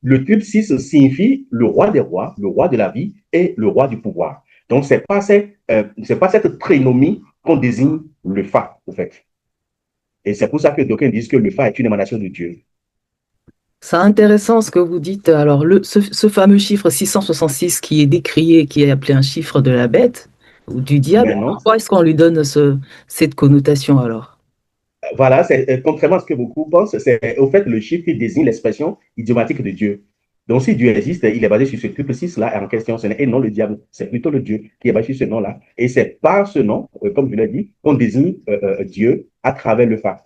Le triple 6 signifie le roi des rois, le roi de la vie et le roi du pouvoir. Donc, c'est pas cette trénomie qu'on désigne le Fa, en fait. Et c'est pour ça que d'aucuns disent que le Fa est une émanation de Dieu. C'est intéressant ce que vous dites. Alors, ce fameux chiffre 666 qui est décrié, qui est appelé un chiffre de la bête ou du diable, Mais non, pourquoi est-ce qu'on lui donne cette connotation alors? voilà, c'est contrairement à ce que beaucoup pensent, c'est au fait le chiffre qui désigne l'expression idiomatique de Dieu. Donc, si Dieu existe, il est basé sur ce triple 6-là en question, et non le diable. C'est plutôt le Dieu qui est basé sur ce nom-là. Et c'est par ce nom, comme je l'ai dit, qu'on désigne Dieu à travers le Fa.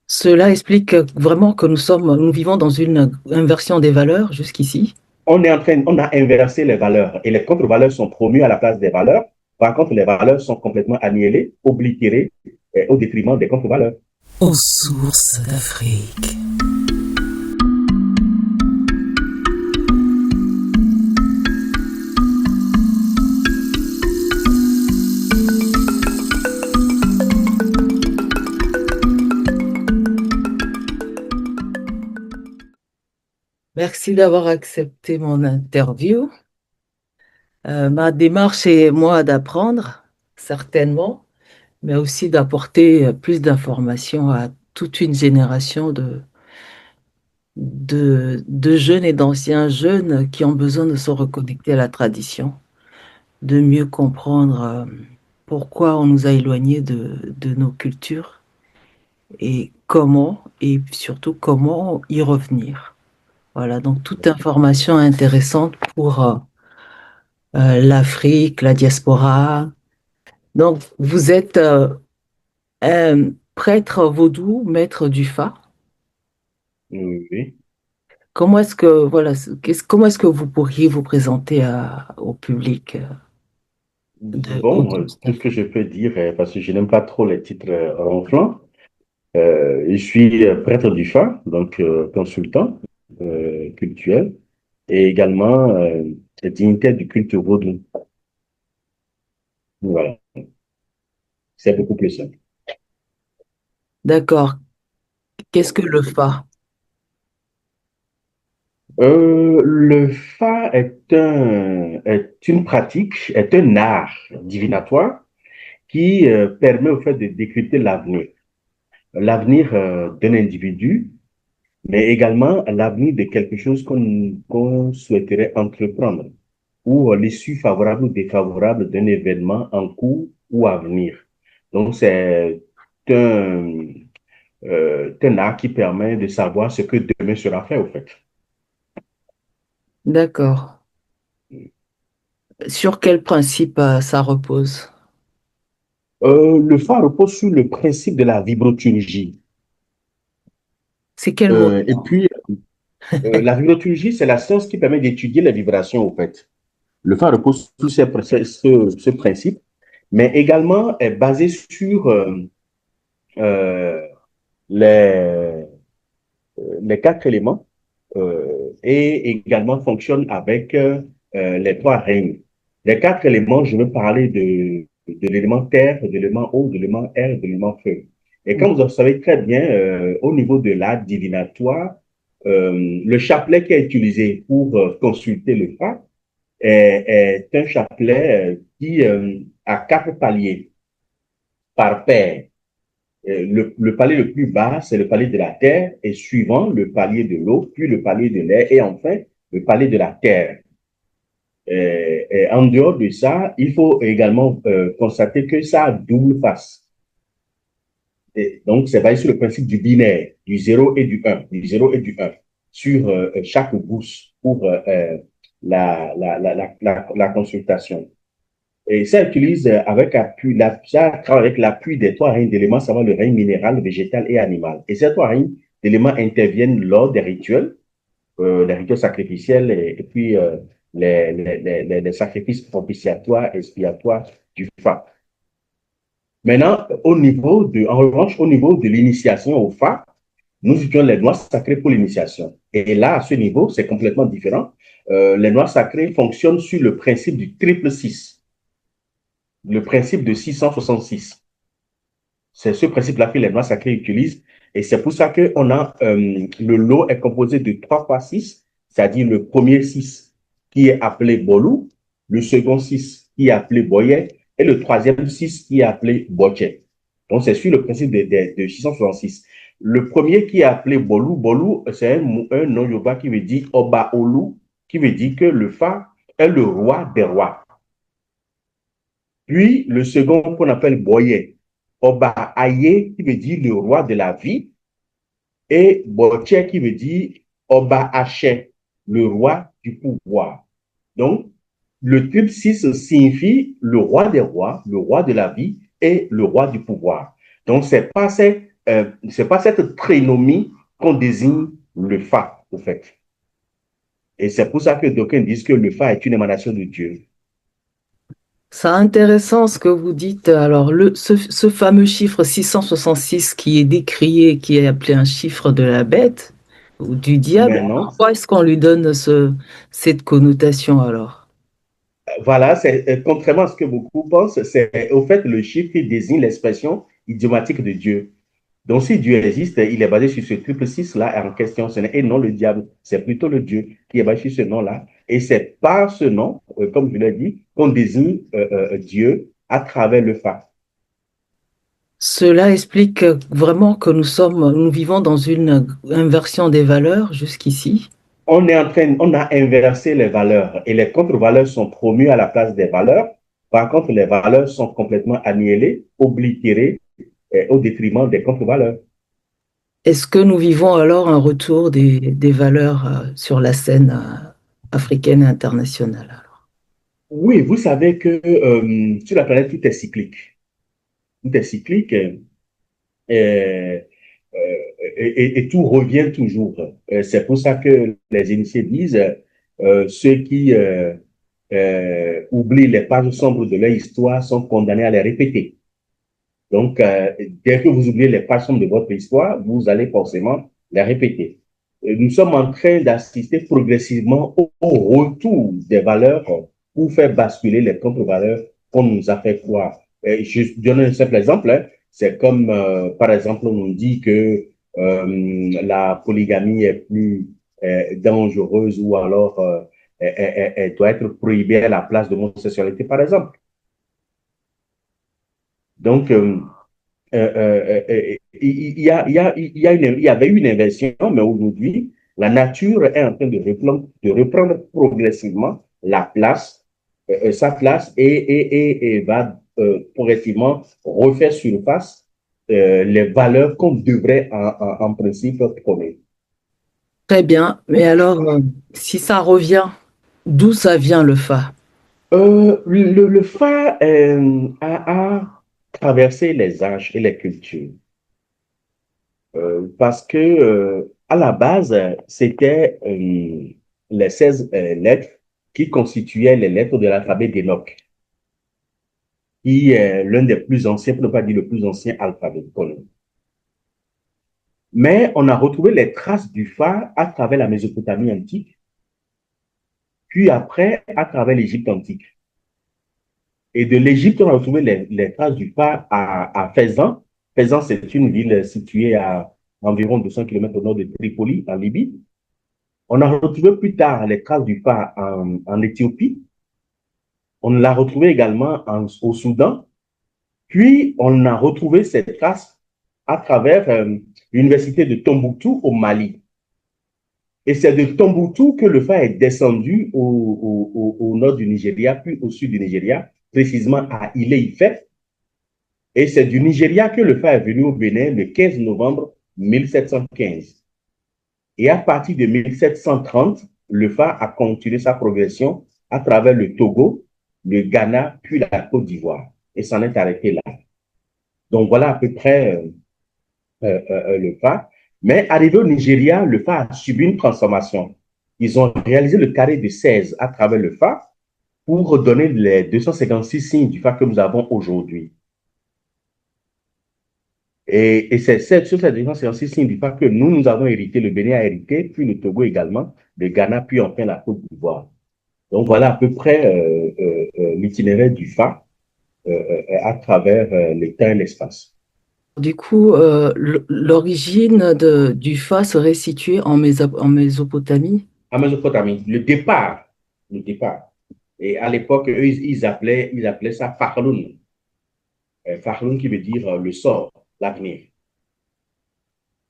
Cela explique vraiment que nous vivons dans une inversion des valeurs jusqu'ici. On a inversé les valeurs et les contre-valeurs sont promues à la place des valeurs. Par contre, les valeurs sont complètement annihilées, oblitérées au détriment des contre-valeurs. Aux sources d'Afrique. Merci d'avoir accepté mon interview. Ma démarche est, moi, d'apprendre, certainement, mais aussi d'apporter plus d'informations à toute une génération de jeunes et d'anciens jeunes qui ont besoin de se reconnecter à la tradition, de mieux comprendre pourquoi on nous a éloignés de nos cultures et surtout comment y revenir. Voilà, donc toute information intéressante pour l'Afrique, la diaspora. Donc, vous êtes un prêtre vaudou, maître du Fa. Oui. Comment est-ce que, voilà, comment est-ce que vous pourriez vous présenter au public aux Bon, sources tout ce que d'Afrique? je peux dire, parce que je n'aime pas trop les titres ronflants, je suis prêtre du Fa, donc consultant cultuel, et également dignitaire du culte vaudou. Voilà, c'est beaucoup plus simple. D'accord. Qu'est-ce que le Fa? Le Fa est une pratique, est un art divinatoire qui permet au fait de décrypter l'avenir. L'avenir d'un individu, mais également l'avenir de quelque chose qu'on souhaiterait entreprendre, ou l'issue favorable ou défavorable d'un événement en cours ou à venir. Donc, un, un art qui permet de savoir ce que demain sera fait, au fait. D'accord. Sur quel principe ça repose? Le phare repose sur le principe de la vibroturgie. C'est quel mot? Et puis, la vibroturgie, c'est la science qui permet d'étudier les vibrations, au fait. Le phare repose sur ce principe, mais également est basé sur euh, les, les quatre éléments et également fonctionne avec les trois règnes. Les quatre éléments, je veux parler de l'élément terre, de l'élément eau, de l'élément air, de l'élément feu. Et comme vous le savez très bien, au niveau de l'art divinatoire, le chapelet qui est utilisé pour consulter le Fa est un chapelet qui a quatre paliers par paire. Le palier le plus bas, c'est le palier de la terre, et suivant le palier de l'eau, puis le palier de l'air, et enfin le palier de la terre. En dehors de ça, il faut également constater que ça a double face. Et donc, c'est basé sur le principe du binaire, du 0 et du 1, du 0 et du 1, sur chaque gousse pour la consultation. Et ça utilise ça travaille avec l'appui des trois règnes d'éléments, savoir le règne minéral, végétal et animal. Et ces trois règnes d'éléments interviennent lors des rituels, les rituels sacrificiels et puis les sacrifices propitiatoires et expiatoires du Fa. Maintenant, en revanche, au niveau de l'initiation au Fa, nous utilisons les noix sacrées pour l'initiation. Et là, à ce niveau, c'est complètement différent. Les noix sacrées fonctionnent sur le principe du triple 6, le principe de 666. C'est ce principe-là que les noix sacrées utilisent. Et c'est pour ça que le lot est composé de 3 fois 6, c'est-à-dire le premier 6 qui est appelé Bolou, le second 6 qui est appelé Boyet et le troisième 6 qui est appelé Boche. Donc, c'est sur le principe de 666. Le premier qui est appelé Bolou, Bolou, c'est un nom yoruba qui veut dire Oba Olu, qui veut dire que le Fa est le roi des rois. Puis, le second qu'on appelle Boye, Oba Aye, qui veut dire le roi de la vie, et Boche, qui veut dire Oba Haché, le roi du pouvoir. Donc, le triple 6 signifie le roi des rois, le roi de la vie et le roi du pouvoir. Donc, c'est pas cette trénomie qu'on désigne le Fa, au fait. Et c'est pour ça que d'aucuns disent que le Fa est une émanation de Dieu. C'est intéressant ce que vous dites. Alors, ce fameux chiffre 666 qui est décrié, qui est appelé un chiffre de la bête ou du diable, Mais non, pourquoi est-ce qu'on lui donne cette connotation alors? voilà, contrairement à ce que beaucoup pensent, c'est au fait le chiffre qui désigne l'expression idiomatique de Dieu. Donc, si Dieu existe, il est basé sur ce triple 6 là en question, et non le diable. C'est plutôt le Dieu qui est basé sur ce nom-là. Et c'est par ce nom, comme je l'ai dit, qu'on désigne Dieu à travers le Fa. Cela explique vraiment que nous vivons dans une inversion des valeurs jusqu'ici. On a inversé les valeurs et les contre-valeurs sont promues à la place des valeurs. Par contre, les valeurs sont complètement annihilées, oblitérées au détriment des contre-valeurs. Est-ce que nous vivons alors un retour des valeurs sur la scène africaine et internationale alors? Oui, vous savez que sur la planète, tout est cyclique. Tout est cyclique et, et tout revient toujours. C'est pour ça que les initiés disent ceux qui oublient les pages sombres de leur histoire sont condamnés à les répéter. Donc, dès que vous oubliez les pages sombres de votre histoire, vous allez forcément les répéter. Et nous sommes en train d'assister progressivement au retour des valeurs pour faire basculer les contre-valeurs qu'on nous a fait croire. Et je donne un simple exemple. Hein. C'est comme, par exemple, on nous dit que la polygamie est plus dangereuse ou alors elle doit être prohibée à la place de l'homosexualité, par exemple. Donc, il y avait eu une inversion, mais aujourd'hui, la nature est en train de reprendre progressivement sa place et va progressivement refaire surface les valeurs qu'on devrait en principe prôner. Très bien, mais alors, si ça revient, d'où ça vient le fa? Le phare a traversé les âges et les cultures. Parce que à la base, c'était les 16 lettres qui constituaient les lettres de l'alphabet d'Enoch, qui est l'un des plus anciens, pour ne pas dire le plus ancien alphabet connu. Mais on a retrouvé les traces du phare à travers la Mésopotamie antique, puis après à travers l'Égypte antique. Et de l'Égypte, on a retrouvé les traces du phare à Faisan. Faisan, c'est une ville située à environ 200 km au nord de Tripoli, en Libye. On a retrouvé plus tard les traces du phare en Éthiopie. On l'a retrouvé également au Soudan. Puis, on a retrouvé ces traces à travers l'université de Tombouctou au Mali. Et c'est de Tombouctou que le phare est descendu au nord du Nigeria, puis au sud du Nigeria, précisément à Ile-Ife. Et c'est du Nigeria que le phare est venu au Bénin le 15 novembre 1715. Et à partir de 1730, le phare a continué sa progression à travers le Togo, le Ghana, puis la Côte d'Ivoire. Et s'en est arrêté là. Donc voilà à peu près le phare. Mais arrivé au Nigeria, le phare a subi une transformation. Ils ont réalisé le carré de 16 à travers le phare pour donner les 256 signes du phare que nous avons aujourd'hui. Et c'est sur cette 256 signes du phare que nous avons hérité, le Bénin a hérité, puis le Togo également, le Ghana, puis enfin la Côte d'Ivoire. Donc voilà à peu près l'itinéraire du phare à travers le temps et l'espace. Du coup, l'origine du Fa serait située en Mésopotamie. En Mésopotamie, le départ. Et à l'époque, eux, ils appelaient ça Fakhlun. Fakhlun qui veut dire le sort, l'avenir.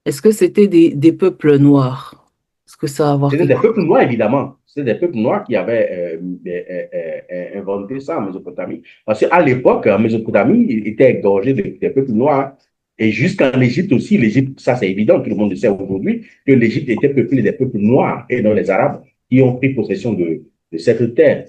Est-ce que c'était des peuples noirs? Est-ce que ça a à voir C'était quelque des chose? peuples noirs, évidemment. C'était des peuples noirs qui avaient inventé ça en Mésopotamie. Parce qu'à l'époque, en Mésopotamie, il était égorgé des peuples noirs. Et jusqu'en Égypte aussi, l'Égypte, ça c'est évident, tout le monde le sait aujourd'hui, que l'Égypte était peuplée des peuples noirs et non les Arabes qui ont pris possession de cette terre.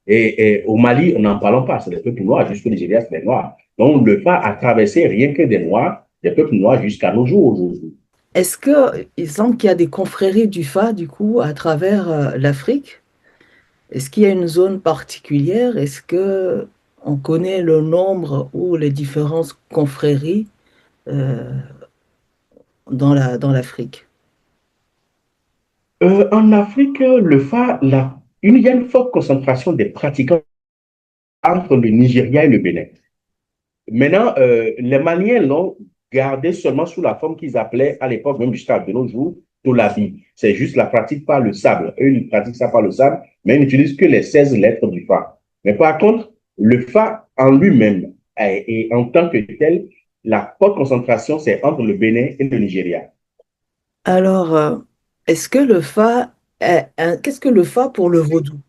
Et au Mali, on n'en parle pas, c'est des peuples noirs, jusqu'au Nigeria, c'est des noirs. Donc le pas a traversé rien que des noirs, des peuples noirs jusqu'à nos jours aujourd'hui. Est-ce que il semble qu'il y a des confréries du Fa, du coup, à travers l'Afrique? Est-ce qu'il y a une zone particulière? Est-ce que on connaît le nombre ou les différentes confréries euh, dans l'Afrique? En Afrique, il y a une forte concentration des pratiquants entre le Nigeria et le Bénin. Maintenant, les Maliens l'ont gardé seulement sous la forme qu'ils appelaient à l'époque, même jusqu'à de nos jours, Tolabi. C'est juste la pratique par le sable. Eux, ils pratiquent ça par le sable, mais ils n'utilisent que les 16 lettres du Fa. Mais par contre, le Fa en lui-même et en tant que tel, la forte concentration, c'est entre le Bénin et le Nigeria. Alors, est-ce que le Fa qu'est-ce que le Fa pour le vaudou?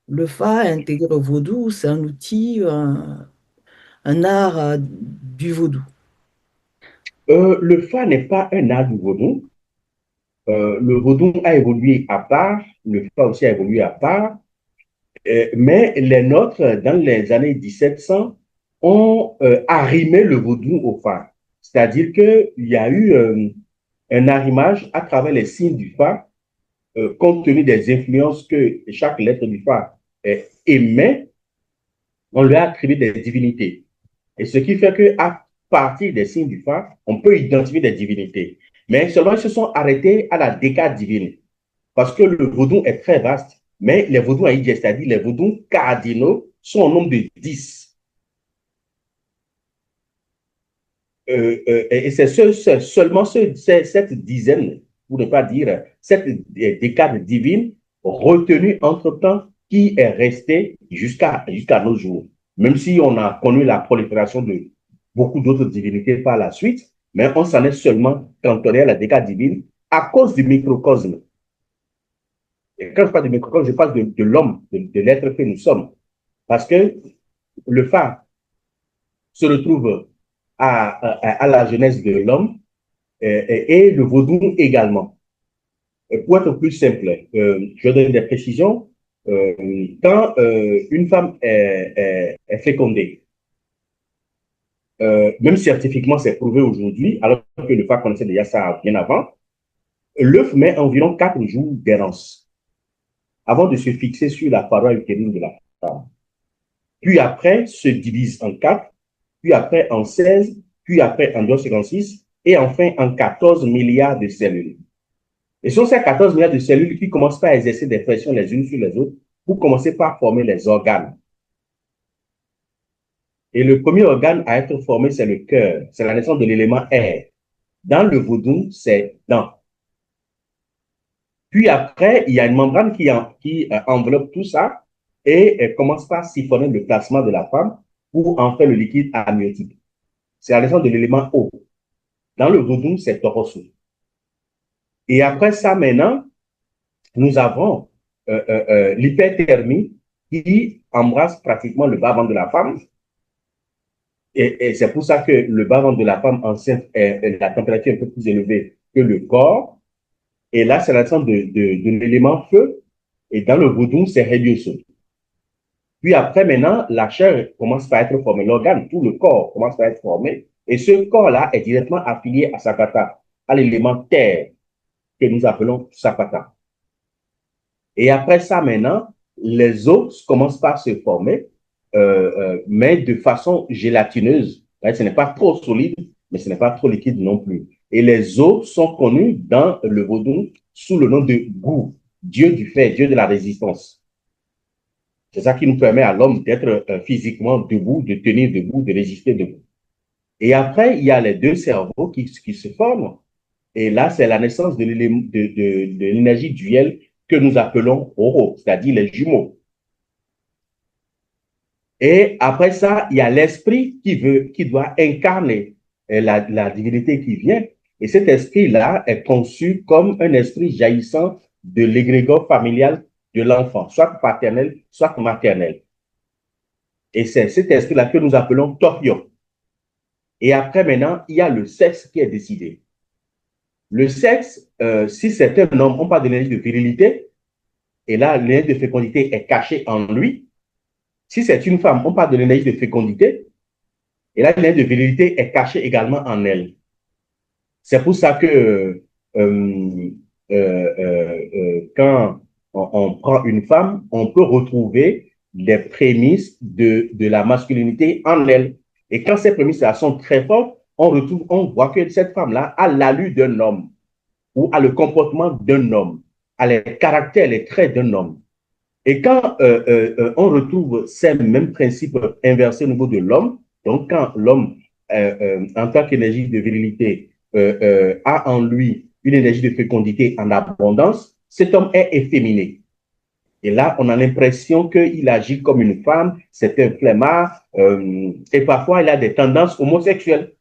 Le Fa intégré au vaudou, c'est un outil, un art du vaudou. Le Fa n'est pas un art du vaudou. Le vaudou a évolué à part, le Fa aussi a évolué à part. Mais les nôtres, dans les années 1700, ont arrimé le vaudou au Fa. C'est-à-dire qu'il y a eu un arrimage à travers les signes du Fa, compte tenu des influences que chaque lettre du Fa émet, on lui a attribué des divinités. Et ce qui fait qu'à partir des signes du Fa, on peut identifier des divinités. Mais seulement ils se sont arrêtés à la décade divine. Parce que le vaudou est très vaste, mais les vaudous haïtiens, c'est-à-dire les vaudous cardinaux, sont au nombre de 10. Et c'est seulement cette dizaine, pour ne pas dire cette décade divine, retenue entre-temps, qui est restée jusqu'à nos jours. Même si on a connu la prolifération de beaucoup d'autres divinités par la suite, mais on s'en est seulement cantonné à la décade divine à cause du microcosme. Et quand je parle de microcosme, je parle de l'homme, de l'être que nous sommes. Parce que le phare se retrouve à la jeunesse de l'homme et le vaudou également. Pour être plus simple, je donne des précisions. Quand une femme est fécondée, même scientifiquement, c'est prouvé aujourd'hui, alors que le phare connaissait déjà ça bien avant, l'œuf met environ 4 jours d'errance avant de se fixer sur la paroi utérine de la femme. Puis après, se divise en 4, puis après en 16, puis après en 256, et enfin en 14 milliards de cellules. Et ce sont ces 14 milliards de cellules qui commencent par exercer des pressions les unes sur les autres pour commencer par former les organes. Et le premier organe à être formé, c'est le cœur. C'est la naissance de l'élément air. Dans le vaudou, c'est dent. Puis après, il y a une membrane qui enveloppe tout ça et commence par siphonner le plasma de la femme pour en faire le liquide amniotique. C'est la naissance de l'élément eau. Dans le vaudou, c'est torosso. Et après ça, maintenant, nous avons l'hyperthermie qui embrasse pratiquement le bas-ventre de la femme. Et c'est pour ça que le bas-ventre de la femme enceinte est la température un peu plus élevée que le corps. Et là, c'est la naissance de l'élément feu. Et dans le vaudou, c'est Helioso. Puis après, maintenant, la chair commence par être formée. L'organe, tout le corps commence par être formé. Et ce corps-là est directement affilié à Sakata, à l'élément terre que nous appelons Sapata. Et après ça, maintenant, les os commencent par se former, mais de façon gélatineuse. Ce n'est pas trop solide, mais ce n'est pas trop liquide non plus. Et les os sont connus dans le vaudou sous le nom de Gou, dieu du fer, dieu de la résistance. C'est ça qui nous permet à l'homme d'être physiquement debout, de tenir debout, de résister debout. Et après, il y a les deux cerveaux qui se forment. Et là, c'est la naissance de l'énergie duelle que nous appelons Oro, c'est-à-dire les jumeaux. Et après ça, il y a l'esprit qui doit incarner la divinité qui vient. Et cet esprit-là est conçu comme un esprit jaillissant de l'égrégore familial de l'enfant, soit paternel, soit maternel. Et c'est cet esprit-là que nous appelons Tokyo. Et après, maintenant, il y a le sexe qui est décidé. Le sexe, si c'est un homme, on parle de l'énergie de virilité, et là, l'énergie de fécondité est cachée en lui. Si c'est une femme, on parle de l'énergie de fécondité, et là, l'énergie de virilité est cachée également en elle. C'est pour ça que quand on prend une femme, on peut retrouver les prémices de la masculinité en elle. Et quand ces prémices-là sont très fortes, on voit que cette femme-là a l'allure d'un homme ou a le comportement d'un homme, a les caractères, les traits d'un homme. Et quand on retrouve ces mêmes principes inversés au niveau de l'homme, donc quand l'homme, en tant qu'énergie de virilité, a en lui une énergie de fécondité en abondance, cet homme est efféminé. Et là, on a l'impression qu'il agit comme une femme, c'est un flemmard, et parfois il a des tendances homosexuelles.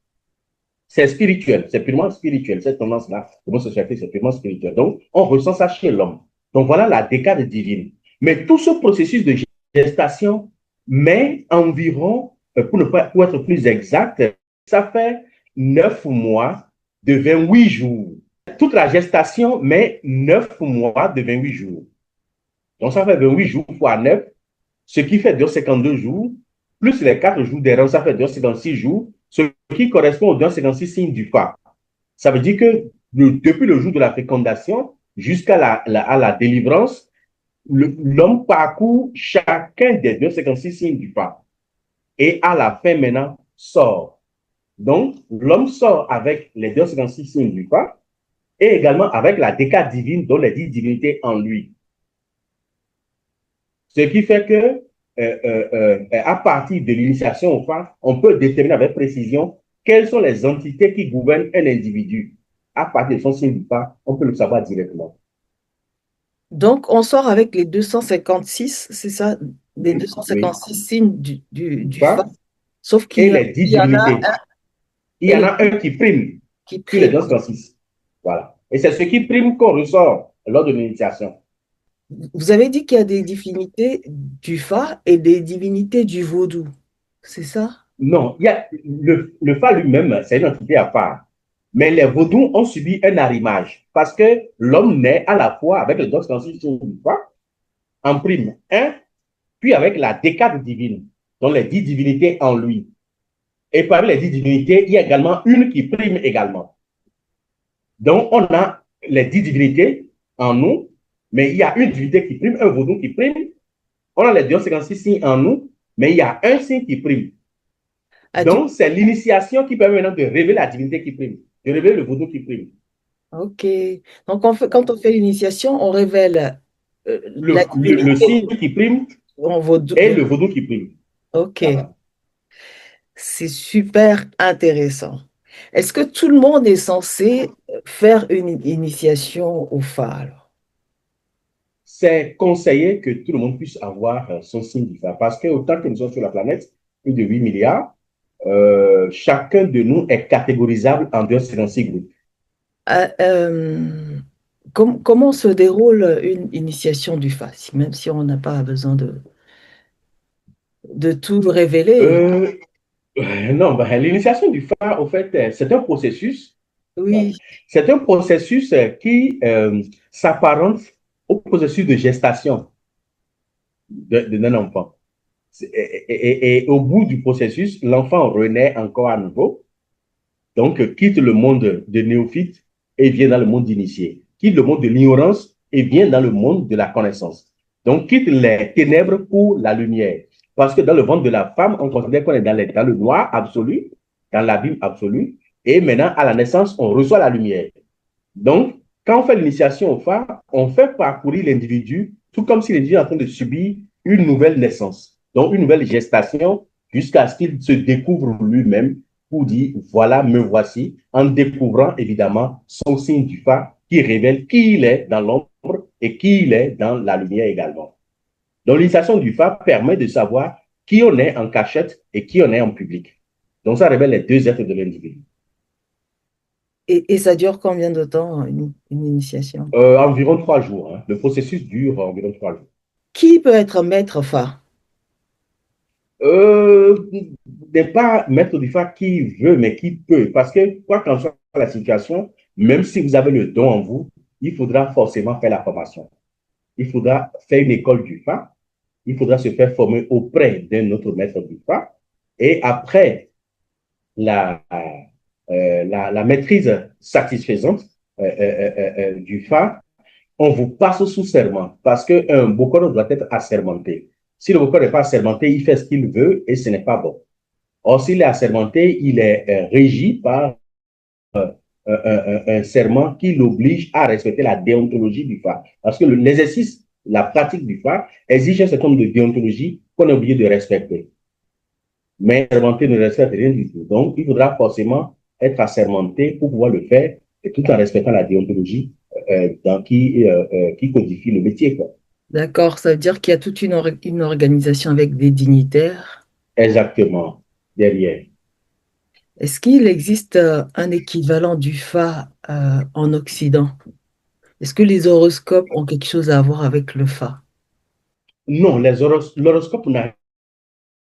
C'est spirituel, c'est purement spirituel. Cette tendance-là, l'homosexualité, c'est purement spirituel. Donc, on ressent ça chez l'homme. Donc, voilà la décade divine. Mais tout ce processus de gestation met environ, pour être plus exact, ça fait 9 mois de 28 jours. Toute la gestation met 9 mois de 28 jours. Donc, ça fait 28 jours fois 9, ce qui fait 252 jours, plus les 4 jours d'erreur, ça fait 256 jours, ce qui correspond aux 256 signes du Fa. Ça veut dire que depuis le jour de la fécondation jusqu'à la délivrance, l'homme parcourt chacun des 256 signes du Fa. Et à la fin, maintenant, sort. Donc, l'homme sort avec les 256 signes du Fa et également avec la décade divine, dont les 10 divinités en lui. Ce qui fait que, à partir de l'initiation au Fa, on peut déterminer avec précision quelles sont les entités qui gouvernent un individu. À partir de son signe du Fa, on peut le savoir directement. Donc, on sort avec les 256, c'est ça, les Oui, 256 signes du du Fa, Fa sauf et qu'il les 10 y en a divinités. un Il y en a un qui prime qui sur les prime. 256. Voilà. Et c'est ce qui prime qu'on ressort lors de l'initiation. Vous avez dit qu'il y a des divinités du Fa et des divinités du vaudou, c'est ça? Non, il y a le Fa lui-même, c'est une entité à part. Mais les vaudous ont subi un arrimage parce que l'homme naît à la fois avec le 256 du Fa, en prime un, puis avec la décade divine, dont les 10 divinités en lui. Et parmi les 10 divinités, il y a également une qui prime également. Donc, on a les 10 divinités en nous, mais il y a une divinité qui prime, un vaudou qui prime. On a les 256 signes en nous, mais il y a un signe qui prime. Ah, Donc, c'est l'initiation qui permet maintenant de révéler la divinité qui prime, de révéler le vaudou qui prime. ok. Donc, quand on fait l'initiation, on révèle la Le divinité signe qui prime vaudou. est le vaudou qui prime. Ok, Voilà. c'est super intéressant. Est-ce que tout le monde est censé faire une initiation au Fa, alors? C'est conseillé que tout le monde puisse avoir son signe différent parce que autant que nous sommes sur la planète, plus de 8 milliards, chacun de nous est catégorisable en 256 groupes. Ah, comment se déroule une initiation du Fa, même si on n'a pas besoin de tout révéler? Euh, non, ben, l'initiation du phare, au fait, c'est un processus. Voilà. Oui. C'est un processus qui s'apparente au processus de gestation d'un enfant. Et au bout du processus, l'enfant renaît encore à nouveau, donc quitte le monde de néophyte et vient dans le monde d'initié. Quitte le monde de l'ignorance et vient dans le monde de la connaissance. Donc quitte les ténèbres pour la lumière. Parce que dans le ventre de la femme, on considère qu'on est dans le noir absolu, dans l'abîme absolu. Et maintenant, à la naissance, on reçoit la lumière. Donc, quand on fait l'initiation au phare, on fait parcourir l'individu, tout comme si l'individu est en train de subir une nouvelle naissance, donc une nouvelle gestation, jusqu'à ce qu'il se découvre lui-même pour dire, voilà, me voici, en découvrant évidemment son signe du Fa qui révèle qui il est dans l'ombre et qui il est dans la lumière également. Donc, l'initiation du Fa permet de savoir qui on est en cachette et qui on est en public. Donc, ça révèle les deux êtres de l'individu. Et ça dure combien de temps, une initiation? Environ 3 jours. Hein. Le processus dure environ 3 jours. Qui peut être maître Fa? Euh, n'est pas maître du Fa qui veut, mais qui peut. Parce que, quoi qu'en soit la situation, même si vous avez le don en vous, il faudra forcément faire la formation. Il faudra faire une école du Fa. Il faudra se faire former auprès d'un autre maître du Fa. Et après la, la maîtrise satisfaisante du Fa, on vous passe sous serment parce qu'un Bokoro doit être assermenté. Si le Bokoro n'est pas assermenté, il fait ce qu'il veut et ce n'est pas bon. Or, s'il est assermenté, il est régi par un serment qui l'oblige à respecter la déontologie du Fa. Parce que l'exercice, la pratique du Fa exige un certain nombre de déontologie qu'on est obligé de respecter. Mais assermenté ne respecte rien du tout. Donc, il faudra forcément être assermenté pour pouvoir le faire, et tout en respectant la déontologie qui codifie le métier. Quoi. D'accord, ça veut dire qu'il y a toute une organisation avec des dignitaires. Exactement, derrière. Est-ce qu'il existe un équivalent du Fa en Occident? Est-ce que les horoscopes ont quelque chose à voir avec le Fa? Non, l'horoscope n'a.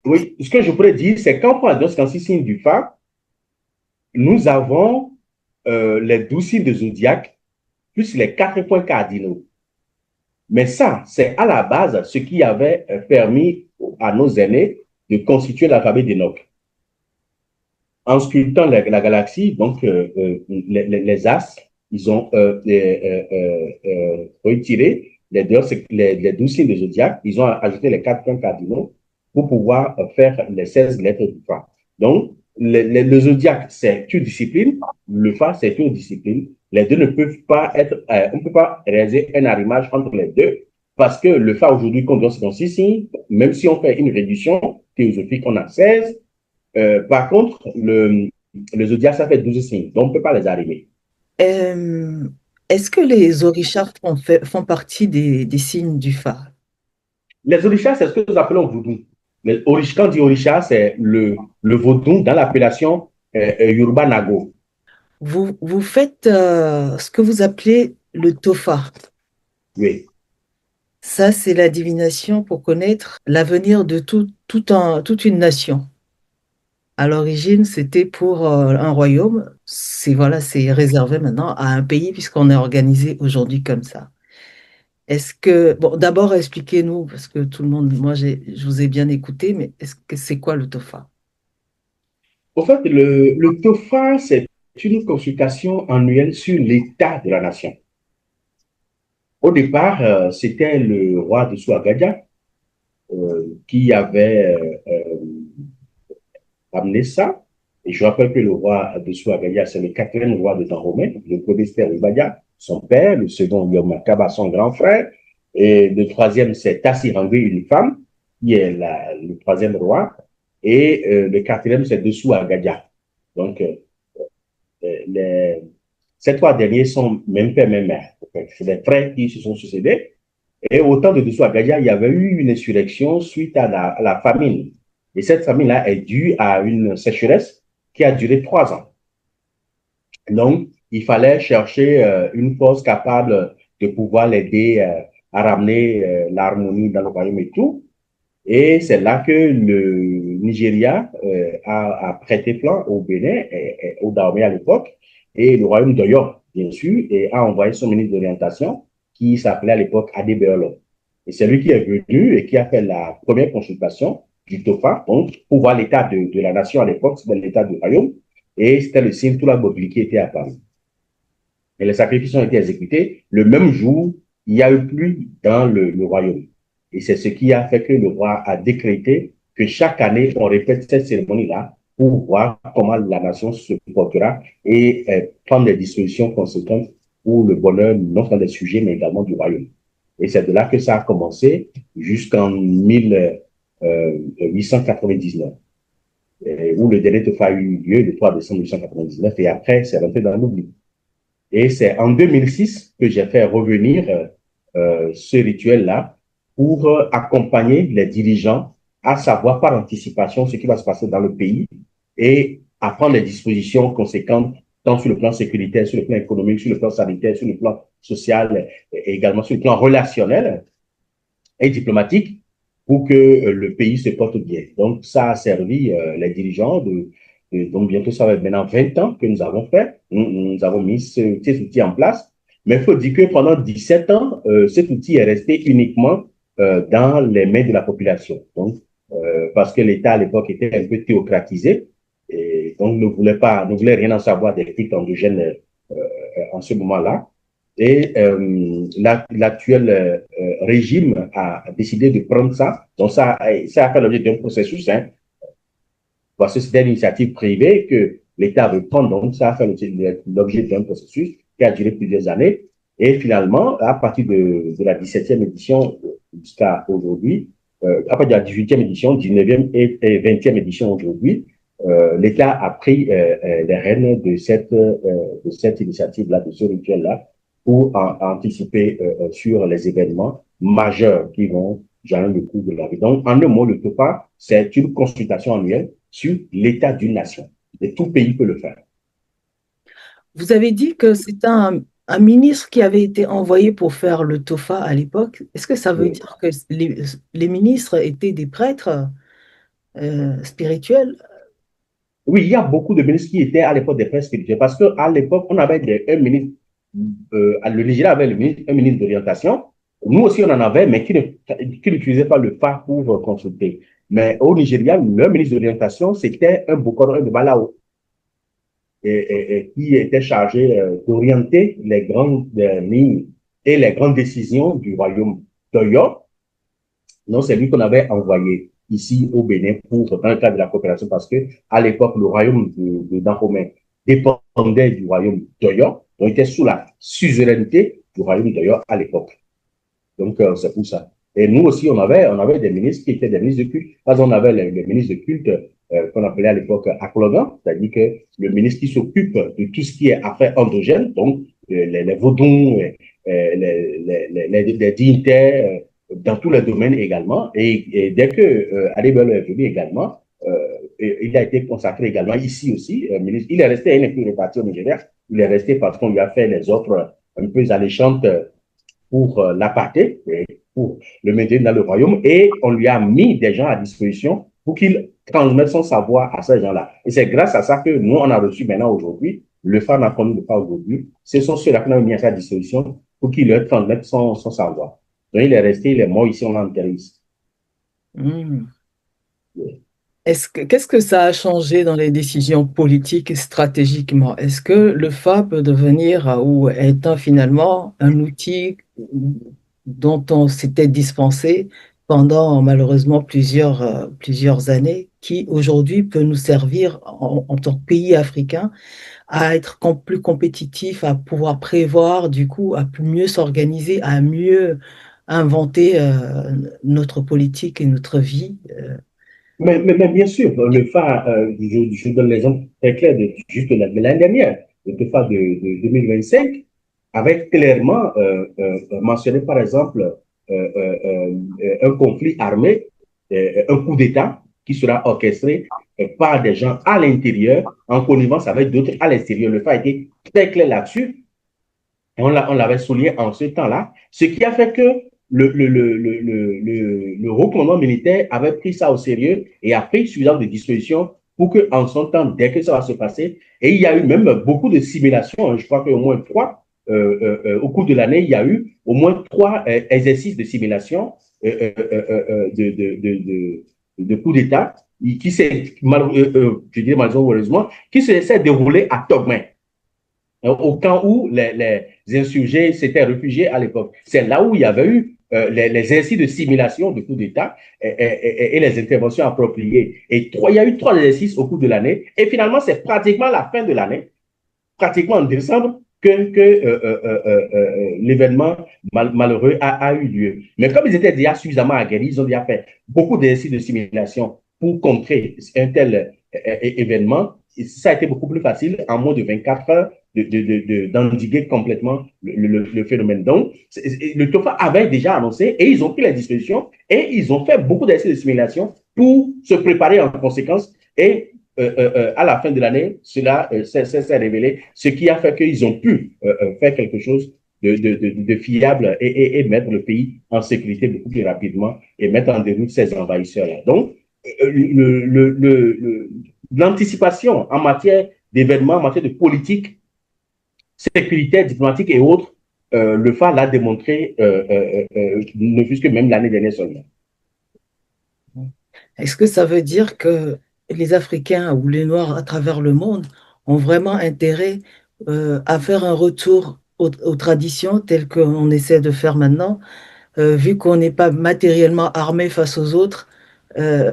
Oui, ce que je pourrais dire, c'est quand on parle d'un signe du Fa, nous avons les 12 signes de zodiaque plus les 4 points cardinaux. Mais ça, c'est à la base ce qui avait permis à nos aînés de constituer l'alphabet d'Enoch. En sculptant la galaxie, donc les astres, ils ont retiré les 12 signes de zodiaque, ils ont ajouté les 4 points cardinaux pour pouvoir faire les 16 lettres du Fa. Donc, le zodiaque, c'est une discipline, le Fa, c'est une discipline. Les deux ne peuvent pas être, on ne peut pas réaliser un arrimage entre les deux parce que le Fa aujourd'hui compte dans 6 signes, même si on fait une réduction théosophique, on a 16. Par contre, le zodiaque, ça fait 12 signes, donc on ne peut pas les arrimer. Euh, Est-ce que les orishas font partie des signes du Fa? Les orishas, c'est ce que nous appelons vaudou. Mais quand on dit orisha, c'est le vaudou dans l'appellation Yoruba Nago. Vous faites ce que vous appelez le Tofa. Oui. Ça, c'est la divination pour connaître l'avenir de toute une nation. À l'origine, c'était pour un royaume. C'est voilà, c'est réservé maintenant à un pays puisqu'on est organisé aujourd'hui comme ça. Est-ce que, bon, d'abord expliquez-nous, parce que tout le monde, moi, je vous ai bien écouté, mais est-ce que c'est quoi le TOFA? Au fait, le TOFA, c'est une consultation annuelle sur l'état de la nation. Au départ, c'était le roi de Souagadia qui avait amené ça. Et je rappelle que le roi de Souagadia, c'est le quatrième roi de Dahomey, le premier c'était Ribaya, son père, le second Yomakaba, son grand frère, et le troisième c'est Tassirangwe, une femme, qui est le troisième roi, et le quatrième c'est Dessou Agadia. Donc, les, ces 3 derniers sont même père, même mère. C'est des frères qui se sont succédés. Et au temps de Dessou Agadia, il y avait eu une insurrection suite à la famine. Et cette famine-là est due à une sécheresse qui a duré 3 ans. Donc, il fallait chercher une force capable de pouvoir l'aider à ramener l'harmonie dans le royaume et tout. Et c'est là que le Nigeria a prêté flanc au Bénin, au Dahomey à l'époque, et le royaume d'Oyo, bien sûr, et a envoyé son ministre d'orientation, qui s'appelait à l'époque Adebeolo. Et c'est lui qui est venu et qui a fait la première consultation du TOFA, donc pour voir l'état de la nation à l'époque, c'était l'état du royaume, et c'était le signe tout la mobilité était apparue. Et les sacrifices ont été exécutés. Le même jour, il y a eu pluie dans le royaume. Et c'est ce qui a fait que le roi a décrété que chaque année, on répète cette cérémonie-là pour voir comment la nation se portera et prendre des dispositions conséquentes pour le bonheur non seulement des sujets, mais également du royaume. Et c'est de là que ça a commencé jusqu'en 1899. où le dernier TOFA a eu lieu le 3 décembre 1999 et après, c'est rentré dans l'oubli. Et c'est en 2006 que j'ai fait revenir ce rituel-là pour accompagner les dirigeants à savoir par anticipation ce qui va se passer dans le pays et à prendre les dispositions conséquentes tant sur le plan sécuritaire, sur le plan économique, sur le plan sanitaire, sur le plan social et également sur le plan relationnel et diplomatique pour que le pays se porte bien. Donc, ça a servi les dirigeants donc bientôt ça va être maintenant 20 ans que nous avons fait. Nous avons mis cet outil en place. Mais il faut dire que pendant 17 ans, cet outil est resté uniquement dans les mains de la population. Donc, parce que l'État à l'époque était un peu théocratisé et donc ne voulait rien en savoir des cultes endogènes en ce moment-là. Et l'actuel régime a décidé de prendre ça. Donc, ça a fait l'objet d'un processus, hein, parce que c'était une initiative privée que l'État veut prendre. Donc, ça a fait l'objet d'un processus qui a duré plusieurs années. Et finalement, à partir de la 17e édition jusqu'à aujourd'hui, à partir de la 18e édition, 19e et 20e édition aujourd'hui, l'État a pris les rênes de cette initiative-là, de ce rituel-là, pour anticiper sur les événements majeurs qui vont jalonner le cours de la vie. Donc, en un mot, le TOPA, c'est une consultation annuelle sur l'état d'une nation. Et tout pays peut le faire. Vous avez dit que c'est un ministre qui avait été envoyé pour faire le TOFA à l'époque. Est-ce que ça veut Oui. dire que les ministres étaient des prêtres spirituels? Oui, il y a beaucoup de ministres qui étaient à l'époque des prêtres spirituels parce qu'à l'époque, on avait un ministre, le Nigeria avait un ministre d'orientation. Nous aussi, on en avait, mais qui n'utilisait pas le phare pour consulter. Mais au Nigeria, le ministre d'orientation, c'était un Bokoro, un de Balao, qui était chargé d'orienter les grandes lignes et les grandes décisions du royaume d'Oyo. Non, c'est lui qu'on avait envoyé ici au Bénin dans le cadre de la coopération parce que à l'époque, le royaume de Dahomey dépendait du royaume d'Oyo, donc était sous la suzeraineté du royaume d'Oyo à l'époque. Donc, c'est pour ça. Et nous aussi, on avait des ministres qui étaient des ministres de culte. Par exemple, on avait les ministres de culte qu'on appelait à l'époque Aklogan, c'est-à-dire que le ministre qui s'occupe de tout ce qui est affaires endogènes, donc les vaudons, les dignitaires, dans tous les domaines également. Et dès que Adébello est venu également, il a été consacré également ici aussi. Ministre. Il est resté, il n'est plus reparti au Nigeria. Il est resté parce qu'on lui a fait les offres un peu alléchantes pour l'apartheid, pour le maintenir dans le royaume, et on lui a mis des gens à disposition pour qu'il transmette son savoir à ces gens-là. Et c'est grâce à ça que nous, on a reçu maintenant aujourd'hui, le phare n'a connu le phare aujourd'hui, ce sont ceux-là qu'on a mis à sa disposition pour qu'il leur transmette son savoir. Donc il est resté, il est mort ici, on l'a enterré ici. Hmm. Yeah. Qu'est-ce que ça a changé dans les décisions politiques et stratégiquement? Est-ce que le FA peut devenir ou est finalement un outil dont on s'était dispensé pendant malheureusement plusieurs années, qui aujourd'hui peut nous servir en tant que pays africain à être plus compétitif, à pouvoir prévoir, du coup, à mieux s'organiser, à mieux inventer notre politique et notre vie? Mais bien sûr, le phare, je donne l'exemple très clair de juste l'année dernière, le phare de 2025, avait clairement mentionné, par exemple, un conflit armé, un coup d'État qui sera orchestré par des gens à l'intérieur, en connivence avec d'autres à l'extérieur. Le phare a été très clair là-dessus. On l'avait souligné en ce temps-là, ce qui a fait que le haut commandement militaire avait pris ça au sérieux et a pris suffisamment de dispositions pour qu'en son temps, dès que ça va se passer, et il y a eu même beaucoup de simulations, hein, je crois qu'au moins trois, au cours de l'année, il y a eu au moins trois exercices de simulation de coup d'État qui s'est, je dirais malheureusement, qui s'est déroulé à Togmain au cas où les insurgés s'étaient réfugiés à l'époque. C'est là où il y avait eu les exercices de simulation de coup d'État et les interventions appropriées. Et il y a eu trois exercices au cours de l'année. Et finalement, c'est pratiquement la fin de l'année, pratiquement en décembre, que l'événement malheureux a eu lieu. Mais comme ils étaient déjà suffisamment aguerris, ils ont déjà fait beaucoup d'exercices de simulation pour contrer un tel événement, ça a été beaucoup plus facile en moins de 24 heures d'endiguer complètement le phénomène. Donc, le TOFA avait déjà annoncé et ils ont pris la disposition et ils ont fait beaucoup d'essais de simulation pour se préparer en conséquence. Et à la fin de l'année, cela s'est révélé, ce qui a fait qu'ils ont pu faire quelque chose de fiable et mettre le pays en sécurité beaucoup plus rapidement et mettre en déroute ces envahisseurs-là. Donc, l'anticipation en matière d'événements, en matière de politique, sécuritaire, diplomatique et autres, le FA l'a démontré, ne fût-ce que même l'année dernière seulement. Est-ce que ça veut dire que les Africains ou les Noirs à travers le monde ont vraiment intérêt à faire un retour aux traditions telles qu'on essaie de faire maintenant, vu qu'on n'est pas matériellement armé face aux autres, euh,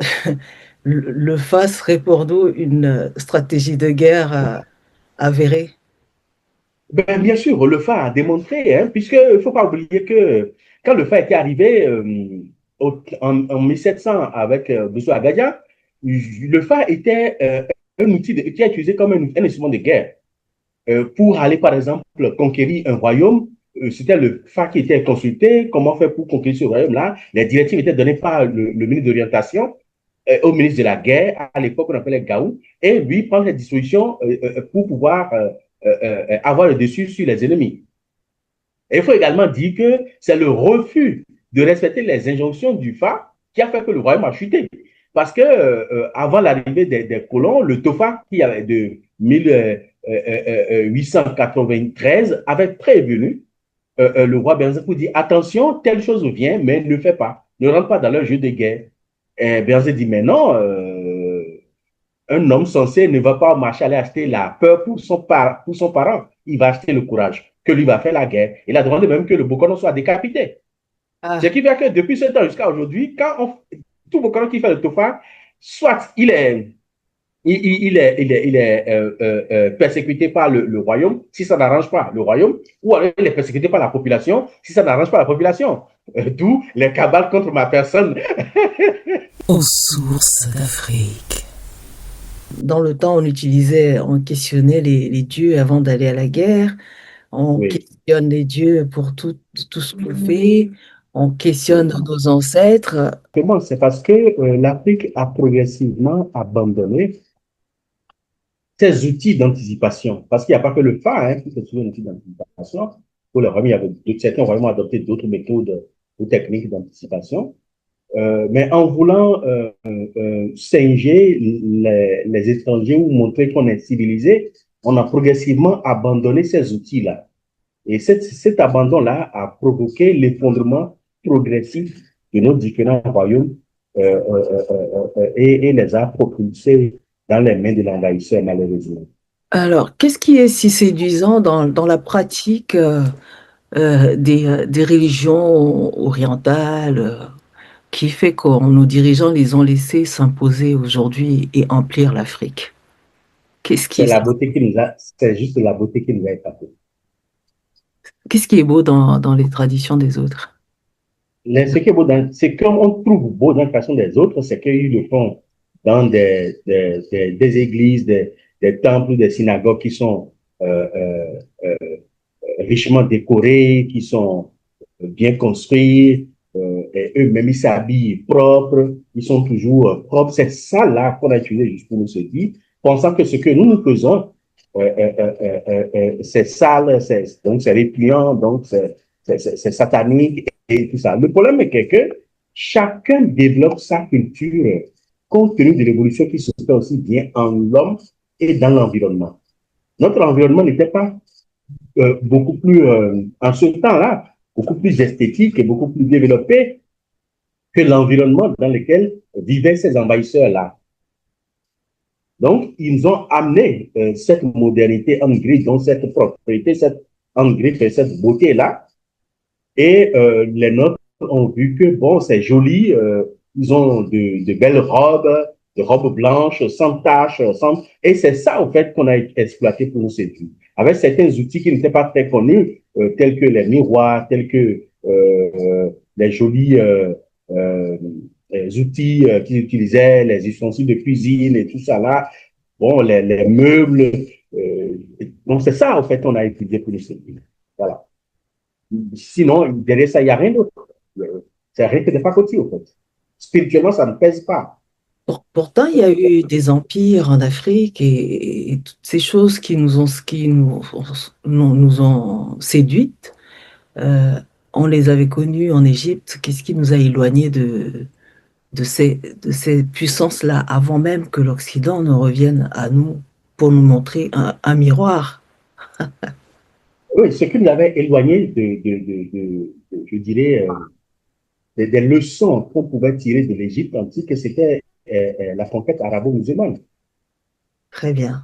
le FA serait pour nous une stratégie de guerre avérée? Ben, bien sûr, le FA a démontré, hein, puisqu'il ne faut pas oublier que quand le FA était arrivé en 1700 avec Bousso Agadia, le FA était un outil qui est utilisé comme un instrument de guerre. Pour aller, par exemple, conquérir un royaume, c'était le FA qui était consulté, comment faire pour conquérir ce royaume-là. Les directives étaient données par le ministre d'orientation au ministre de la guerre, à l'époque on appelait Gaou, et lui prend les dispositions pour pouvoir avoir le dessus sur les ennemis. Et il faut également dire que c'est le refus de respecter les injonctions du FA qui a fait que le royaume a chuté. Parce que avant l'arrivée des colons, le TOFA qui avait de 1893 avait prévenu le roi Bernzer pour dire attention, telle chose vient, mais ne fais pas, ne rentre pas dans leur jeu de guerre. Et Bernzer dit mais non, un homme censé ne va pas marcher aller acheter la peur pour son parent. Il va acheter le courage, que lui va faire la guerre. Il a demandé même que le Bokono soit décapité. Ce Ah, qui fait que depuis ce temps jusqu'à aujourd'hui, tout Bokono qui fait le Tofa, soit il est persécuté par le royaume si ça n'arrange pas le royaume, ou alors il est persécuté par la population si ça n'arrange pas la population. D'où les cabales contre ma personne. Aux sources d'Afrique. dans le temps, on questionnait les dieux avant d'aller à la guerre. On Oui. questionne les dieux pour tout ce qu'on fait. On questionne nos ancêtres. Comment? C'est parce que l'Afrique a progressivement abandonné ces outils d'anticipation. Parce qu'il n'y a pas que le phare qui se trouve un outil d'anticipation. Pour le il y avait certains ont vraiment adopté d'autres méthodes ou techniques d'anticipation. Mais en voulant singer les étrangers ou montrer qu'on est civilisé, on a progressivement abandonné ces outils-là. Et cet abandon-là a provoqué l'effondrement progressif de nos différents royaumes et les a propulsés dans les mains de l'envahisseur, malheureusement. Alors, qu'est-ce qui est si séduisant dans la pratique des religions orientales qui fait que nos dirigeants les ont laissés s'imposer aujourd'hui et emplir l'Afrique? C'est juste la beauté qui nous a échappé. Qu'est-ce qui est beau dans les traditions des autres? Ce qu'on trouve beau dans la façon des autres, c'est qu'ils le font dans des églises, des temples, des synagogues qui sont richement décorés, qui sont bien construits, et eux-mêmes ils s'habillent propres, ils sont toujours propres. C'est ça là qu'on a utilisé juste pour nous se dire, pensant que ce que nous faisons, c'est sale, donc c'est répugnant, donc c'est satanique et tout ça. Le problème est que chacun développe sa culture compte tenu de l'évolution qui se fait aussi bien en l'homme et dans l'environnement. Notre environnement n'était pas beaucoup plus, en ce temps-là, beaucoup plus esthétique et beaucoup plus développé que l'environnement dans lequel vivaient ces envahisseurs-là. Donc, ils ont amené cette modernité en gris, donc cette propriété, cette en gris, cette beauté-là. Et les nôtres ont vu que, bon, c'est joli, ils ont de belles robes, de robes blanches, sans taches, sans... Et c'est ça, en fait, qu'on a exploité pour nous séduire. Avec certains outils qui n'étaient pas très connus, tels que les miroirs, tels que les jolis outils qu'ils utilisaient, les ustensiles de cuisine et tout ça là, bon, les meubles. Donc, c'est ça, en fait, on a étudié pour le CEPI. Voilà. Sinon, derrière ça, il n'y a rien d'autre. C'est rien que des pacotis, en fait. Spirituellement, ça ne pèse pas. Pourtant, il y a eu des empires en Afrique et toutes ces choses qui nous ont séduites. euh, on les avait connues en Égypte. Qu'est-ce qui nous a éloignés de ces puissances-là avant même que l'Occident ne revienne à nous pour nous montrer un miroir? Oui, ce qui nous avait éloigné je dirais, des leçons qu'on pouvait tirer de l'Égypte antique, c'était la conquête arabo-musulmane. Très bien.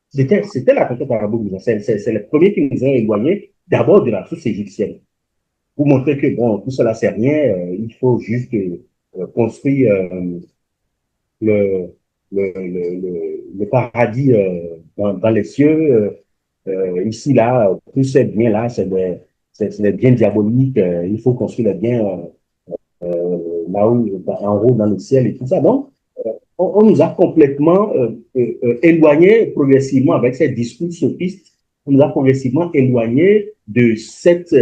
C'était la conquête arabo-musulmane. C'est le premier qui nous a éloignés d'abord de la source égyptienne. Pour montrer que, bon, tout cela, c'est rien, il faut juste construire le, le paradis dans les cieux. Ici, là, tous ces biens-là, c'est des biens diaboliques. Il faut construire les biens là-haut, en haut, dans le ciel et tout ça. Donc, on nous a complètement éloignés progressivement avec ces discours sophistes. On nous a progressivement éloignés de cette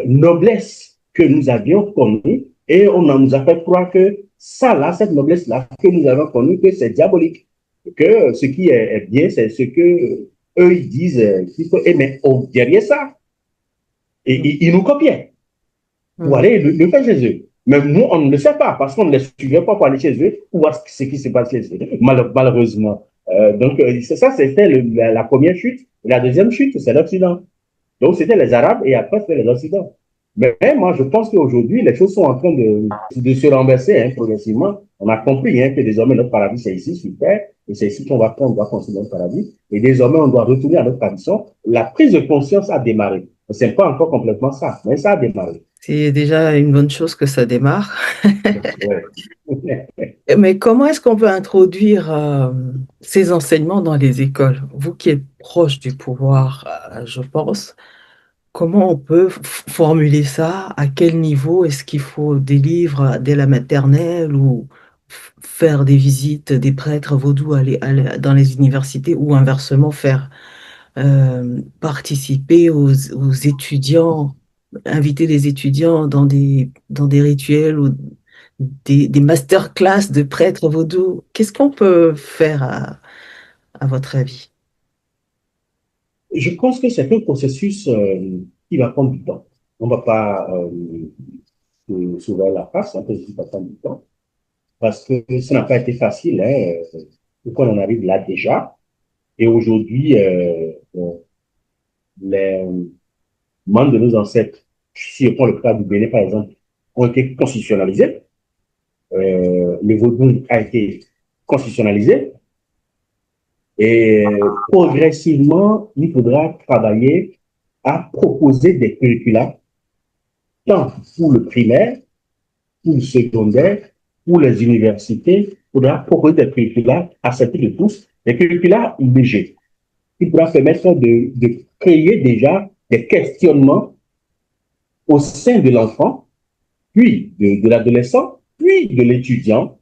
noblesse que nous avions connue et on nous a fait croire que ça, là, cette noblesse-là que nous avons connue, que c'est diabolique. Que ce qui est bien, c'est ce que eux, ils disent qu'il faut aimer. Derrière ça, et ils nous copiaient pour aller le faire chez eux. Mais nous, on ne le sait pas parce qu'on ne les suivait pas pour aller chez eux ou voir ce qui se passe chez eux, malheureusement. Donc, ça, c'était la première chute. La deuxième chute, c'est l'Occident. Donc, c'était les Arabes et après, c'était les Occidentaux. Mais moi, je pense qu'aujourd'hui, les choses sont en train de se renverser hein, progressivement. On a compris hein, que désormais, notre paradis, c'est ici, sur Terre, et c'est ici qu'on doit construire notre paradis. Et désormais, on doit retourner à notre tradition. La prise de conscience a démarré. Ce n'est pas encore complètement ça, mais ça a démarré. C'est déjà une bonne chose que ça démarre. Ouais. Mais comment est-ce qu'on peut introduire ces enseignements dans les écoles? Vous qui êtes proche du pouvoir, je pense, comment on peut formuler ça? À quel niveau est-ce qu'il faut des livres dès la maternelle ou faire des visites des prêtres vaudous dans les universités ou inversement faire participer aux étudiants, inviter les étudiants dans des rituels ou des masterclass de prêtres vaudous. Qu'est-ce qu'on peut faire à votre avis? Je pense que c'est un processus qui va prendre du temps. On ne va pas s'ouvrir la face, un processus qui va prendre du temps, parce que ça n'a pas été facile hein, pour qu'on en arrive là déjà. Et aujourd'hui, les membres de nos ancêtres, si on prend le cas du Bénin par exemple, ont été constitutionnalisés. Le vaudou a été constitutionnalisé. Et progressivement, il faudra travailler à proposer des curricula, tant pour le primaire, pour le secondaire, pour les universités. Il faudra proposer des curricula acceptés de tous, des curricula légers. Il pourra permettre de créer déjà des questionnements au sein de l'enfant, puis de l'adolescent, puis de l'étudiant,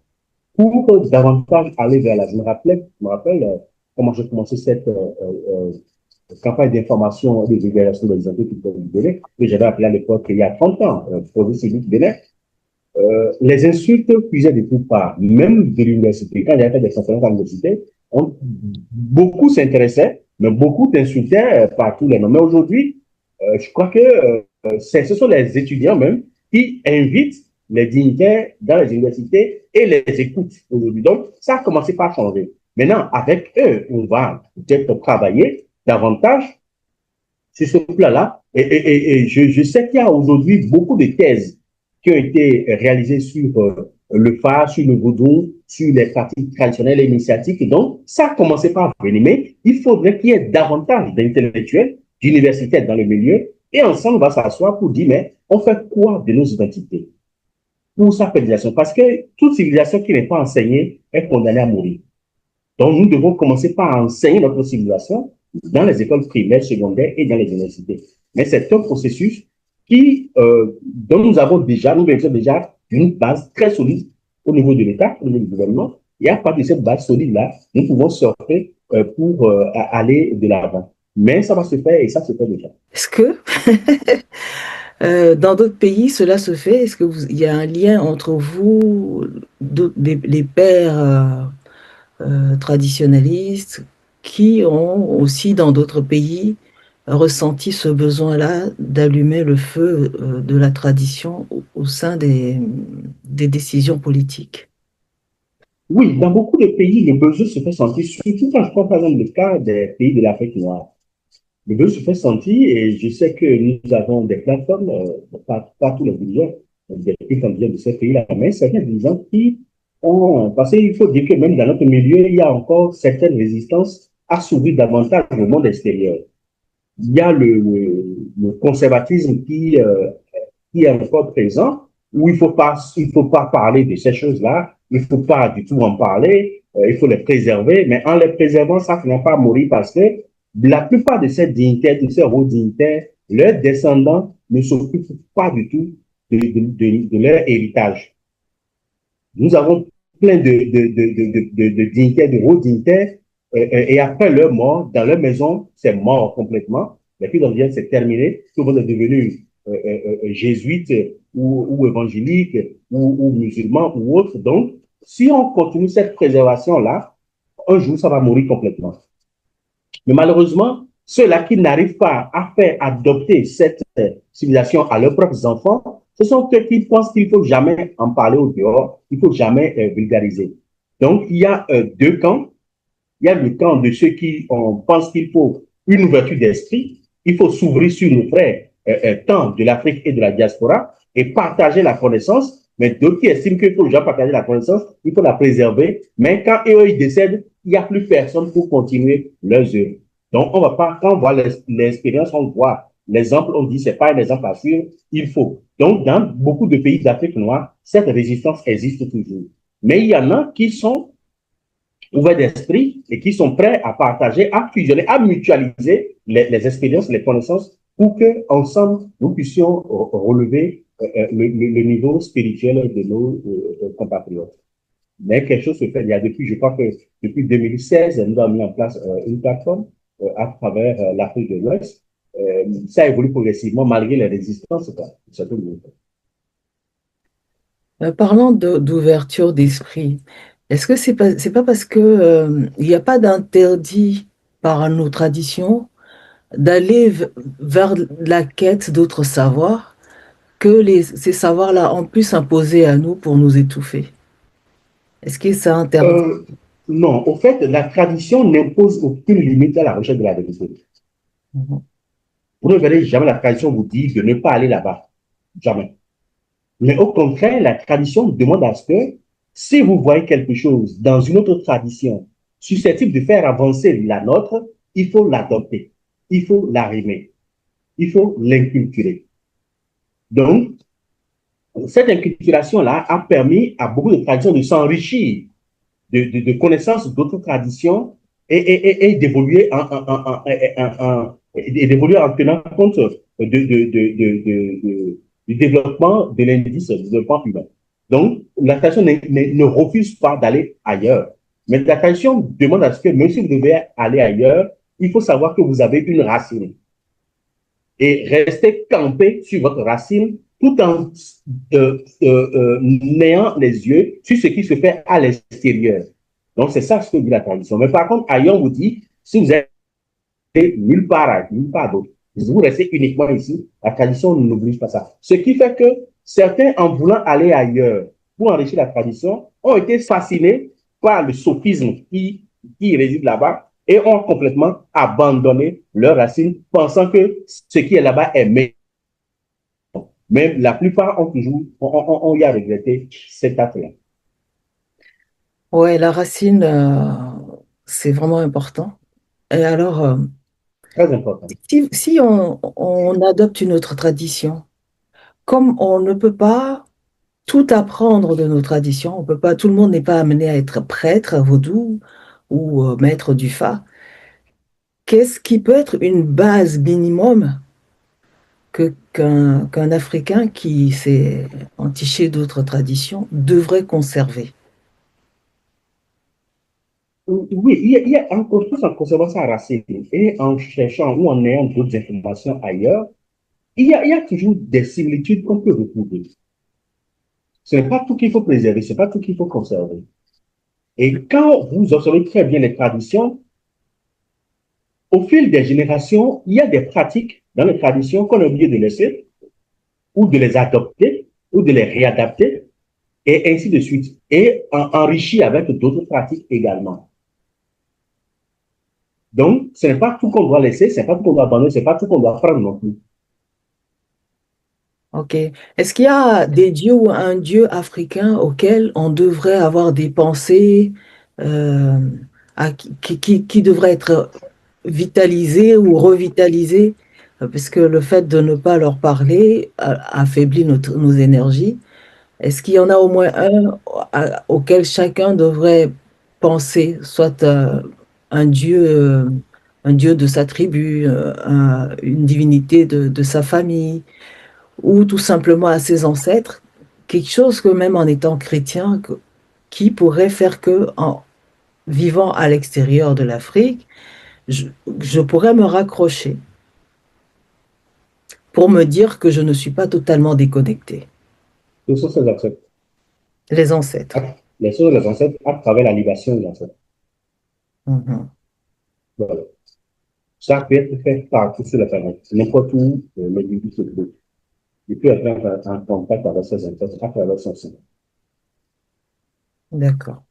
pour davantage aller vers la. Je me rappelle comment j'ai commencé cette campagne d'information et de vulgarisation des identités culturelles du Bénin, que j'avais appelé à l'époque, il y a 30 ans, projet civique Bénin. Les insultes puisaient de toutes parts, même de l'université. Quand j'avais fait des conférences à l'université, beaucoup s'intéressaient, mais beaucoup t'insultaient par tous les noms. Mais aujourd'hui, je crois que ce sont les étudiants même qui invitent les dignitaires dans les universités et les écoutent aujourd'hui. Donc, ça a commencé par changer. Maintenant, avec eux, on va peut-être travailler davantage sur ce plan-là. Et je sais qu'il y a aujourd'hui beaucoup de thèses qui ont été réalisées sur le phare, sur le vaudou, sur les pratiques traditionnelles et initiatiques. Et donc, ça a commencé par venir. Mais il faudrait qu'il y ait davantage d'intellectuels, d'universitaires dans le milieu. Et ensemble, on va s'asseoir pour dire, mais on fait quoi de nos identités pour sa pérennisation? Parce que toute civilisation qui n'est pas enseignée est condamnée à mourir. Donc, nous devons commencer par enseigner notre civilisation dans les écoles primaires, secondaires et dans les universités. Mais c'est un processus dont nous avons déjà une base très solide au niveau de l'État, au niveau du gouvernement, et à partir de cette base solide-là, nous pouvons sortir pour aller de l'avant. Mais ça va se faire et ça se fait déjà. Est-ce que dans d'autres pays, cela se fait? Est-ce que il y a un lien entre vous, les pères traditionalistes, qui ont aussi dans d'autres pays ressenti ce besoin-là d'allumer le feu de la tradition au sein des décisions politiques? Oui, dans beaucoup de pays, le besoin se fait sentir, surtout quand je prends par exemple le cas des pays de l'Afrique noire. Le besoin se fait sentir et je sais que nous avons des plateformes, pas tous les dirigeants, des dirigeants de ces pays-là, mais certains dirigeants qui ont, parce qu'il faut dire que même dans notre milieu, il y a encore certaines résistances à s'ouvrir davantage au monde extérieur. Il y a le conservatisme qui est encore présent, où il faut pas parler de ces choses-là, il faut pas du tout en parler, il faut les préserver, mais en les préservant, ça ne finit pas à mourir parce que la plupart de ces dignitaires, de ces hauts dignitaires, leurs descendants ne s'occupent pas du tout de leur héritage. Nous avons plein de dignitaires, de hauts dignitaires, et après leur mort, dans leur maison, c'est mort complètement. Les puis on c'est terminé. Tout le monde est devenu jésuite ou évangélique ou musulman ou autre. Donc, si on continue cette préservation-là, un jour, ça va mourir complètement. Mais malheureusement, ceux-là qui n'arrivent pas à faire adopter cette civilisation à leurs propres enfants, ce sont ceux qui pensent qu'il ne faut jamais en parler au dehors, il ne faut jamais vulgariser. Donc, il y a deux camps. Il y a le camp de ceux qui pensent qu'il faut une ouverture d'esprit, il faut s'ouvrir sur nos frères, tant de l'Afrique et de la diaspora, et partager la connaissance, mais d'autres qui estiment qu'il faut déjà partager la connaissance, il faut la préserver, mais quand eux, ils décèdent, il n'y a plus personne pour continuer leurs œuvres. Donc, on va pas, quand on voit l'expérience, on voit l'exemple, on dit c'est pas un exemple à suivre, il faut. Donc, dans beaucoup de pays d'Afrique noire, cette résistance existe toujours. Mais il y en a qui sont ouverts d'esprit et qui sont prêts à partager, à fusionner, à mutualiser les expériences, les connaissances pour que ensemble nous puissions relever le niveau spirituel de nos compatriotes. Mais quelque chose se fait. Il y a depuis, je crois que depuis 2016, nous avons mis en place une plateforme à travers l'Afrique de l'Ouest. Ça évolue progressivement malgré les résistances. Parlant d'ouverture d'esprit, est-ce que c'est pas parce que il n'y a pas d'interdit par nos traditions d'aller vers la quête d'autres savoirs que ces savoirs-là ont pu s'imposer à nous pour nous étouffer? Est-ce que ça interdit? Non, au fait, la tradition n'impose aucune limite à la recherche de la vérité. Vous ne verrez jamais la tradition vous dire de ne pas aller là-bas. Jamais. Mais au contraire, la tradition demande à ce que si vous voyez quelque chose dans une autre tradition susceptible de faire avancer la nôtre, il faut l'adopter, il faut l'arrimer, il faut l'inculturer. Donc, cette inculturation-là a permis à beaucoup de traditions de s'enrichir de connaissances d'autres traditions et d'évoluer en tenant compte du développement de l'indice du développement humain. Donc, la tradition ne refuse pas d'aller ailleurs. Mais la tradition demande à ce que, même si vous devez aller ailleurs, il faut savoir que vous avez une racine. Et rester campé sur votre racine tout en n'ayant les yeux sur ce qui se fait à l'extérieur. Donc, c'est ça ce que dit la tradition. Mais par contre, ailleurs, on vous dit, si vous êtes nulle part d'autre, si vous restez uniquement ici, la tradition n'oblige pas ça. Ce qui fait que certains, en voulant aller ailleurs pour enrichir la tradition, ont été fascinés par le sophisme qui réside là-bas et ont complètement abandonné leurs racines, pensant que ce qui est là-bas est meilleur. Mais la plupart ont toujours, on y a regretté cet acte-là. Ouais, la racine, c'est vraiment important. Et alors, Très important. si on adopte une autre tradition, comme on ne peut pas tout apprendre de nos traditions, on peut pas, tout le monde n'est pas amené à être prêtre vaudou ou maître du Fa. Qu'est-ce qui peut être une base minimum qu'un Africain qui s'est entiché d'autres traditions devrait conserver? Oui, il y a encore plus en conservant sa racine et en cherchant ou en ayant d'autres informations ailleurs, il y a toujours des similitudes qu'on peut retrouver. Ce n'est pas tout qu'il faut préserver, ce n'est pas tout qu'il faut conserver. Et quand vous observez très bien les traditions, au fil des générations, il y a des pratiques dans les traditions qu'on a oublié de laisser ou de les adopter ou de les réadapter et ainsi de suite. Et enrichi avec d'autres pratiques également. Donc, ce n'est pas tout qu'on doit laisser, ce n'est pas tout qu'on doit abandonner, ce n'est pas tout qu'on doit prendre non plus. Ok. Est-ce qu'il y a des dieux ou un dieu africain auquel on devrait avoir des pensées euh, qui devraient être vitalisées ou revitalisées? Parce que le fait de ne pas leur parler affaiblit nos énergies. Est-ce qu'il y en a au moins un auquel chacun devrait penser, soit un dieu de sa tribu, une divinité de sa famille, ou tout simplement à ses ancêtres, quelque chose que même en étant chrétien, qui pourrait faire que en vivant à l'extérieur de l'Afrique, je, je pourrais me raccrocher pour me dire que je ne suis pas totalement déconnecté. Ce sont ces ancêtres. Les ancêtres. Les choses des ancêtres à travers la libation des ancêtres. Mhm. Voilà. Ça peut être fait partout sur la planète, n'importe où l'individu se trouve. Il peut être en contact avec ses ancêtres à travers son sang. D'accord.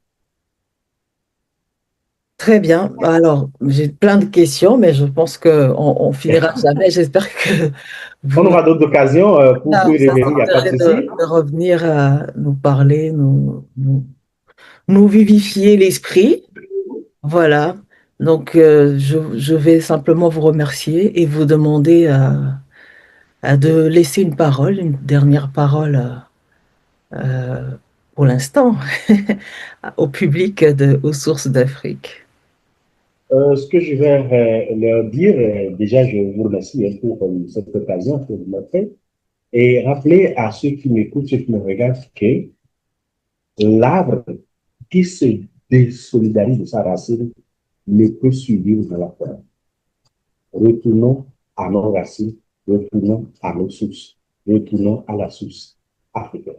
Très bien. Alors, j'ai plein de questions, mais je pense qu'on finira jamais. J'espère que On vous, aura d'autres occasions pour ça y vous revenir, il n'y a pas de accepterez souci. de revenir nous parler, nous vivifier l'esprit. Voilà. Donc, je vais simplement vous remercier et vous demander de laisser une parole, une dernière parole euh, pour l'instant au public aux sources d'Afrique. Ce que je vais leur dire, déjà, je vous remercie pour cette occasion que vous m'avez et rappeler à ceux qui m'écoutent, ceux qui me regardent, que l'arbre qui se désolidarise de sa racine ne peut survivre dans la forêt. Retournons à nos racines, retournons à nos sources, retournons à la source africaine.